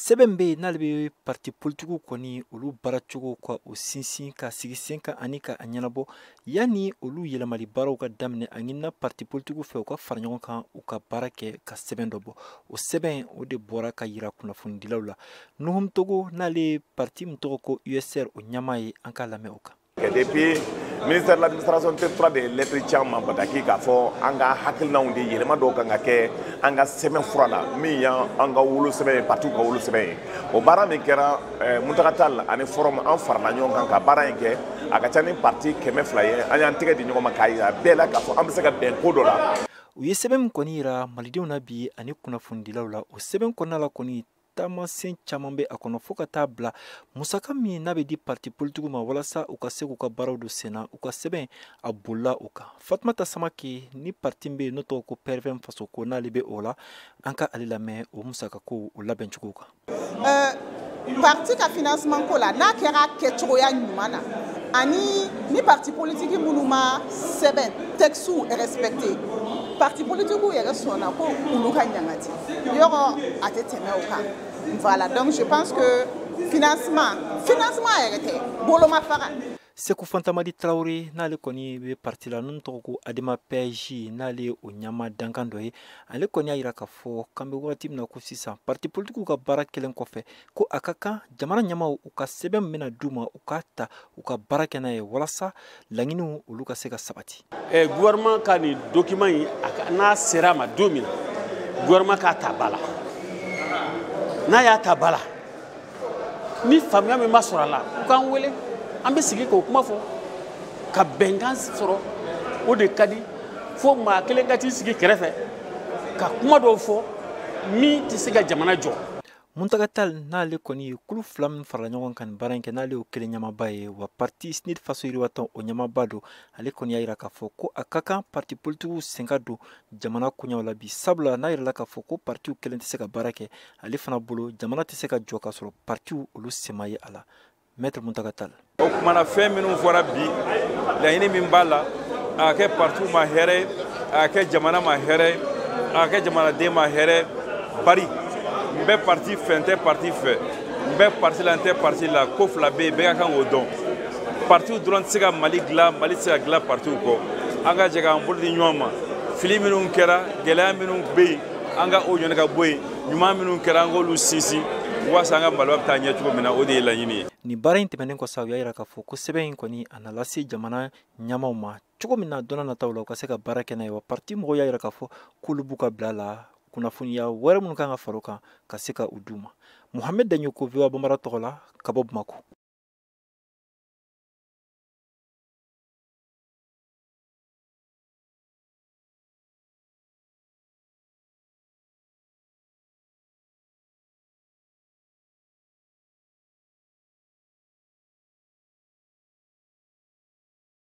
sɛbɛn bɛ n'ale bɛ parti politigiw kɔni olu baaracogo ka o sinsin ka sigi sen kan ani ka a ɲɛnabɔ yanni olu yɛlɛmali baaraw ka daminɛ a ɲinina parti politigiw fɛ u ka fara ɲɔgɔn kan u ka baara kɛ ka sɛbɛn dɔ bɔ o sɛbɛn o de bɔra ka yira kunnafonidilaw la Nuhum Togo n'ale parti min tɔgɔ ko USR o ɲɛmaa ye an ka lamɛn o kan. Depuis ministère de l'administration territoriale de lettres caman bataki k'a fɔ an ka hakilinaw de yɛlɛma dɔw kan ka kɛ an ka sɛbɛn fura la min y'an ka wolo sɛbɛn ye parti ka wolo sɛbɛn ye o baara min kɛra Muntaka Tall ani Forum an farala ɲɔgɔn kan ka baara in kɛ a ka ca ni parti 200 ye an y'an tɛgɛ di ɲɔgɔn ma k'a yira bɛɛ la k'a fɔ an bɛ se ka bɛn ko dɔ la. U ye sɛbɛn min kɔni yira malidenw na bi ani kunnafonidilaw la o sɛbɛn kɔnɔna la kɔni taamasen caman bɛ a kɔnɔ fo ka taa bila musaka min n'a bɛ di parti politigiw ma walasa u ka se k'u ka baaraw don sen na u ka sɛbɛn a bolila o kan. Fatumata Samake ni parti bɛ yen n'o tɔgɔ ko PRFM faso ko n'ale bɛ o la an ka ale lamɛn o musaka ko o labɛn cogo kan. Parti ka financement ko la n'a kɛra kɛcogoya ɲuman na ani ni parti politique minnu ma sɛbɛn texte respecté parti politique yɛrɛ sɔnna ko olu ka ɲangati yɔrɔ a tɛ tɛmɛ o kan. Voilà, donc je pense que financement yɛrɛ tɛ boloma faga. Seku Fantamadi Traoré n'ale kɔni bɛ parti la n'o tɔgɔ ko Adema PJ n'ale ye o ɲɛmaa dankan dɔ ye ale kɔni y'a jira k'a fɔ k'an bɛ wagati min na ko sisan parti politigiw ka baara kɛlen kɔfɛ ko a ka kan jamana ɲɛmaaw u ka sɛbɛn min bɛna d'u ma u k'a ta u ka baara kɛ n'a ye walasa laɲiniw olu ka se ka sabati. Gouvernement ka nin document in n'a sera a ma don min na gouvernement k'a ta ba la n'a y'a ta ba la ni faamuya min ma sɔrɔ a la u k'an wele. An bɛ sigi k'o kuma fɔ ka bɛnkan sɔrɔ o de ka di fo maa kelen ka t'i sigi kɛrɛfɛ ka kuma dɔw fɔ min tɛ se ka jamana jɔ. Muntaka Tall n'ale kɔni ye kulu fila min farala ɲɔgɔn kan nin baara in kɛ n'ale y'o kelen ɲɛmaaba ye wa parti SNID faso yiriwatɔn o ɲɛmaaba don ale kɔni y'a jira k'a fɔ ko a ka kan parti politigiw sen ka don jamana koɲɛw la bi sabula n'a yɛrɛ la k'a fɔ ko partiw kelen tɛ se ka baara kɛ ale fana bolo jamana tɛ se ka jɔ k'a sɔrɔ partiw olu sen ma ye a la. Maître Muntaka Tall. O kumana fɛn minnu fɔra bi laɲini min b'a la a kɛ partiw ma hɛrɛ a kɛ jamana ma hɛrɛ a kɛ jamanaden ma hɛrɛ bari n bɛ parti fɛ n tɛ parti fɛ n bɛ parti la n tɛ parti la ko fila bɛ yen bɛɛ ka kan k'o dɔn partiw dɔrɔn tɛ se ka Mali dilan Mali tɛ se ka dilan partiw kɔ an ka jɛ k'an bolo di ɲɔgɔn ma fili minnu kɛra gɛlɛya minnu bɛ yen an ka o ɲɔni ka bɔ yen ɲuman minnu kɛra an k'olu sinsin waasa an ka Mali bɛ taa ɲɛ cogo min na o de ye laɲini ye. Ni baara in tɛmɛnen kɔ sa u y'a jira k'a fɔ ko sɛbɛn in kɔni a na lase jamana ɲɛmaaw ma cogo min na dɔnna nataw la u ka se ka baara kɛ n'a ye wa parti mɔgɔw y'a jira k'a fɔ k'olu b'u ka bila la kunnafoniya wɛrɛ minnu kan ka fara o kan ka se ka u d'u ma. Mohamed Daɲoko VOA Bambara tɔgɔ la ka bɔ Bamako.